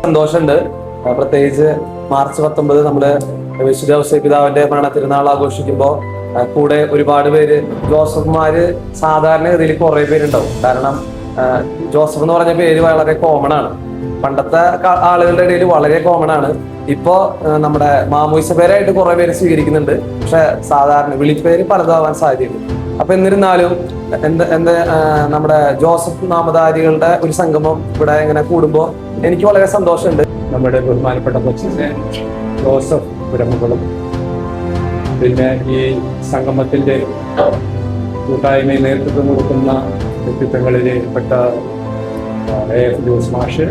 സന്തോഷമുണ്ട്. പ്രത്യേകിച്ച് മാർച്ച് 19 നമ്മള് വിശുദ്ധ ഔസേപ്പ് പിതാവിന്റെ മരണ തിരുനാൾ ആഘോഷിക്കുമ്പോൾ കൂടെ ഒരുപാട് പേര് ജോസഫ്മാര് സാധാരണ ഗതിയിൽ കുറെ പേരുണ്ടാവും. കാരണം ജോസഫ് എന്ന് പറഞ്ഞ പേര് വളരെ കോമൺ ആണ്, പണ്ടത്തെ ആളുകളുടെ ഇടയിൽ വളരെ കോമൺ ആണ്. ഇപ്പോ നമ്മുടെ മാമോയിസ പേരായിട്ട് കുറെ പേര് സ്വീകരിക്കുന്നുണ്ട്, പക്ഷെ സാധാരണ വിളിപ്പേര് പലതാവാൻ സാധ്യതയുണ്ട്. അപ്പൊ എന്നിരുന്നാലും നമ്മുടെ ജോസഫ് നാമധാരികളുടെ ഒരു സംഗമം ഇവിടെ ഇങ്ങനെ കൂടുമ്പോൾ എനിക്ക് വളരെ സന്തോഷമുണ്ട്. നമ്മുടെ ബഹുമാനപ്പെട്ട കൊച്ചിനെ ജോസഫ് പുരമുകളും പിന്നെ ഈ സംഗമത്തിന്റെ കൂട്ടായ്മയിൽ നേതൃത്വം കൊടുക്കുന്ന വ്യക്തിത്വങ്ങളിൽ പെട്ട AF ജോസ് മാഷ്,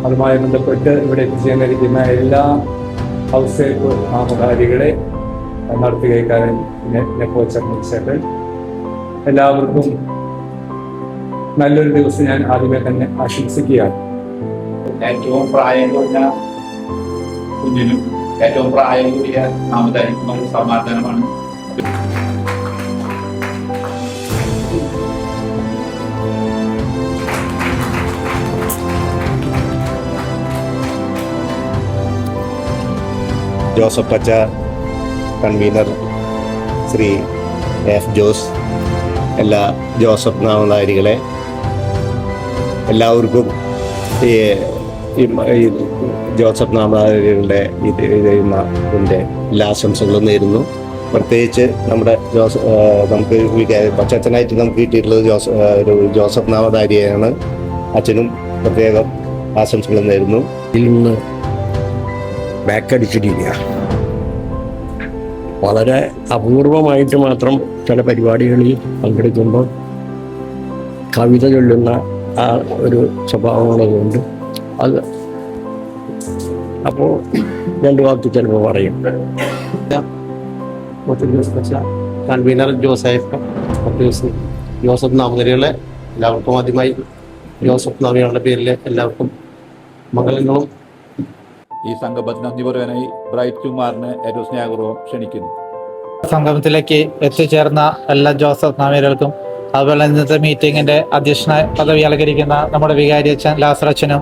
അതുമായി ബന്ധപ്പെട്ട് ഇവിടെ എത്തിച്ചേർന്നിരിക്കുന്ന എല്ലാ ഔസേപ്പ് നാമധാരികളെ നടത്തുകക്കാരൻ നെപ്പോച്ചേട്ടൻ, എല്ലാവർക്കും നല്ലൊരു ദിവസം ഞാൻ ആദ്യമേ തന്നെ ആശംസിക്കുകയാണ്. ഏറ്റവും പ്രായം കുറഞ്ഞ കുഞ്ഞിനും ഏറ്റവും പ്രായം കൂടിയ നാമധാരിക്കും സമാധാനമാണ്. ജോസഫ് പച്ച കൺവീനർ ശ്രീ AF ജോസ്, എല്ലാ ജോസഫ് നാമധാരികളെ എല്ലാവർക്കും ഈ ജോസഫ് നാമധാരികളുടെ ഇതിൻ്റെ എല്ലാ ആശംസകളും നേരുന്നു. പ്രത്യേകിച്ച് നമ്മുടെ നമുക്ക് പച്ചച്ചനായിട്ട് നമുക്ക് കിട്ടിയിട്ടുള്ളത് ജോസഫ് നാമധാരിയാണ്. അച്ഛനും പ്രത്യേകം ആശംസകൾ നേരുന്നു. ഇതിൽ നിന്ന് ബാക്കടിച്ചിട്ടില്ല. വളരെ അപൂർവമായിട്ട് മാത്രം ചില പരിപാടികളിൽ പങ്കെടുക്കുമ്പോൾ കവിത ചൊല്ലുന്ന ആ ഒരു സ്വഭാവമുള്ളതുകൊണ്ട് അത് അപ്പോൾ രണ്ടു വാക്ക് ചിലപ്പോൾ പറയും. കൺവീനർ ജോസഫ് നാമധാരികളെ എല്ലാവർക്കും ആദ്യമായി ജോസഫ് നാമധാരികളുടെ പേരിൽ എല്ലാവർക്കും മംഗളങ്ങളും. ഈ സംഗമത്തിന് നന്ദി പറയാനായി ബ്രൈറ്റ് കുമാറിനെ ഏറ്റവും സ്നേഹപൂർവ്വം ക്ഷണിക്കുന്നു. സംഗമത്തിലേക്ക് എത്തിച്ചേർന്ന എല്ലാ ജോസഫ് നാമധാരികൾക്കും, അതുപോലെ ഇന്നത്തെ മീറ്റിങ്ങിന്റെ അധ്യക്ഷ പദവി അലങ്കരിക്കുന്ന നമ്മുടെ വികാരി അച്ഛൻ ലാസർ അച്ഛനും,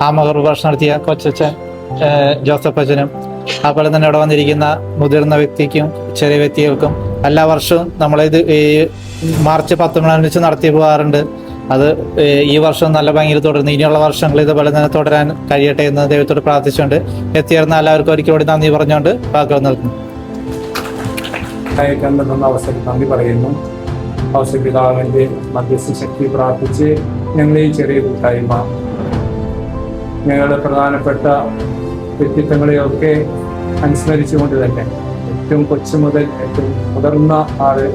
ആമുഖപ്രഭാഷണം നടത്തിയ കൊച്ചച്ഛൻ ജോസഫ് അച്ഛനും, അതുപോലെ തന്നെ ഇവിടെ വന്നിരിക്കുന്ന മുതിർന്ന വ്യക്തിക്കും ചെറിയ വ്യക്തികൾക്കും, എല്ലാ വർഷവും നമ്മളിത് ഈ മാർച്ച് 19 നടത്തി പോകാറുണ്ട്. അത് ഈ വർഷം നല്ല ഭംഗിയിൽ തുടർന്ന് ഇനിയുള്ള വർഷങ്ങൾ ഇതുപോലെ തന്നെ തുടരാൻ കഴിയട്ടെ എന്ന് ദൈവത്തോട് പ്രാർത്ഥിച്ചുകൊണ്ട് എത്തിയേർന്ന എല്ലാവർക്കും ഒരിക്കൽ കൂടി നന്ദി പറഞ്ഞുകൊണ്ട് വാക്കുകൾ നൽകുന്നു. അവസരം നന്ദി പറയുന്നു. ഔസേപ്പ് പിതാവിന്റെ മധ്യസ്ഥ ശക്തി പ്രാർത്ഥിച്ച് ഞങ്ങൾ ഈ ചെറിയ കൂട്ടായ്മ ഞങ്ങളുടെ പ്രധാനപ്പെട്ട വ്യക്തിത്വങ്ങളെയൊക്കെ അനുസ്മരിച്ചുകൊണ്ട് തന്നെ ഏറ്റവും കൊച്ചു മുതൽ ഏറ്റവും മുതിർന്ന ആളെ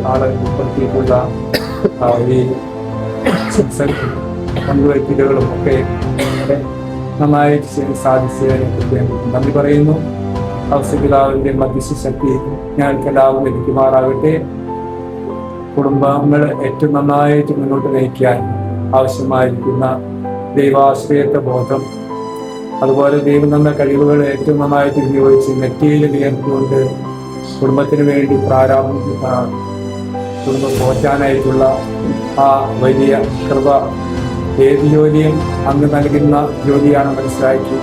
ഉൾപ്പെടുത്തിയിട്ടുള്ള ഈ പങ്കുവയ്ക്കലുകളും ഒക്കെ നന്നായി സാധിച്ചതിനെ നന്ദി പറയുന്നു. ഔസേപ്പ് പിതാവിന്റെ മധ്യസ്ഥ ശക്തി ഞങ്ങൾക്ക് എല്ലാവരും ലഭിക്കുമാറാകട്ടെ. കുടുംബങ്ങൾ ഏറ്റവും നന്നായിട്ട് മുന്നോട്ട് നയിക്കാൻ ആവശ്യമായിരിക്കുന്ന ദൈവാശ്രയത്വ ബോധം, അതുപോലെ ദൈവം തന്ന കഴിവുകൾ ഏറ്റവും നന്നായിട്ട് ഉപയോഗിച്ച് നെറ്റിയിൽ ഉയർത്തിക്കൊണ്ട് കുടുംബത്തിന് വേണ്ടി കുടുംബം പോറ്റാനായിട്ടുള്ള ആ വലിയ കൃപ ഏത് ജോലിയും അങ്ങ് നൽകുന്ന ജോലിയാണ് മനസ്സിലാക്കി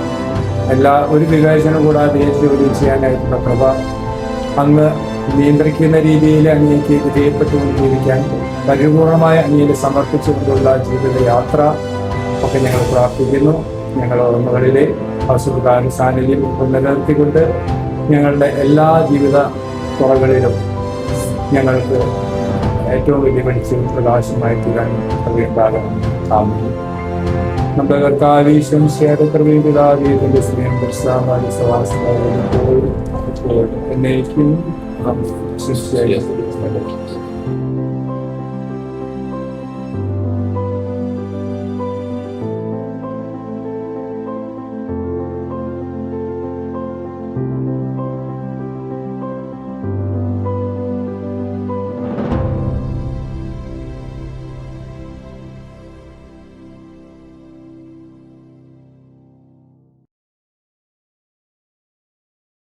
ഒരു വിവേചനം കൂടാതെ ഏത് ജോലി ചെയ്യാനായിട്ടുള്ള കൃപ അങ്ങ് നിയന്ത്രിക്കുന്ന രീതിയിൽ അങ്ങേക്ക് വിധേയപ്പെട്ടുകൊണ്ട് ജീവിക്കാൻ പരിപൂർണമായ അങ്ങേക്ക് സമർപ്പിച്ചുകൊണ്ടുള്ള ജീവിത യാത്ര ഒക്കെ ഞങ്ങൾ പ്രാർത്ഥിക്കുന്നു. ഞങ്ങൾ ഓർമ്മകളിലെ ഔസേപ്പ് സാന്നിധ്യം നിലനിർത്തിക്കൊണ്ട് ഞങ്ങളുടെ എല്ലാ ജീവിത തുറകളിലും ഞങ്ങൾക്ക് ഏറ്റവും വലിയ വെളിച്ചം പ്രകാശമായി തീരാൻ കഴിയുണ്ടാകണം. നമ്മുടെ കർത്താവീശം ശേഖരത്തിന്റെ സ്നേഹം എന്നേക്കും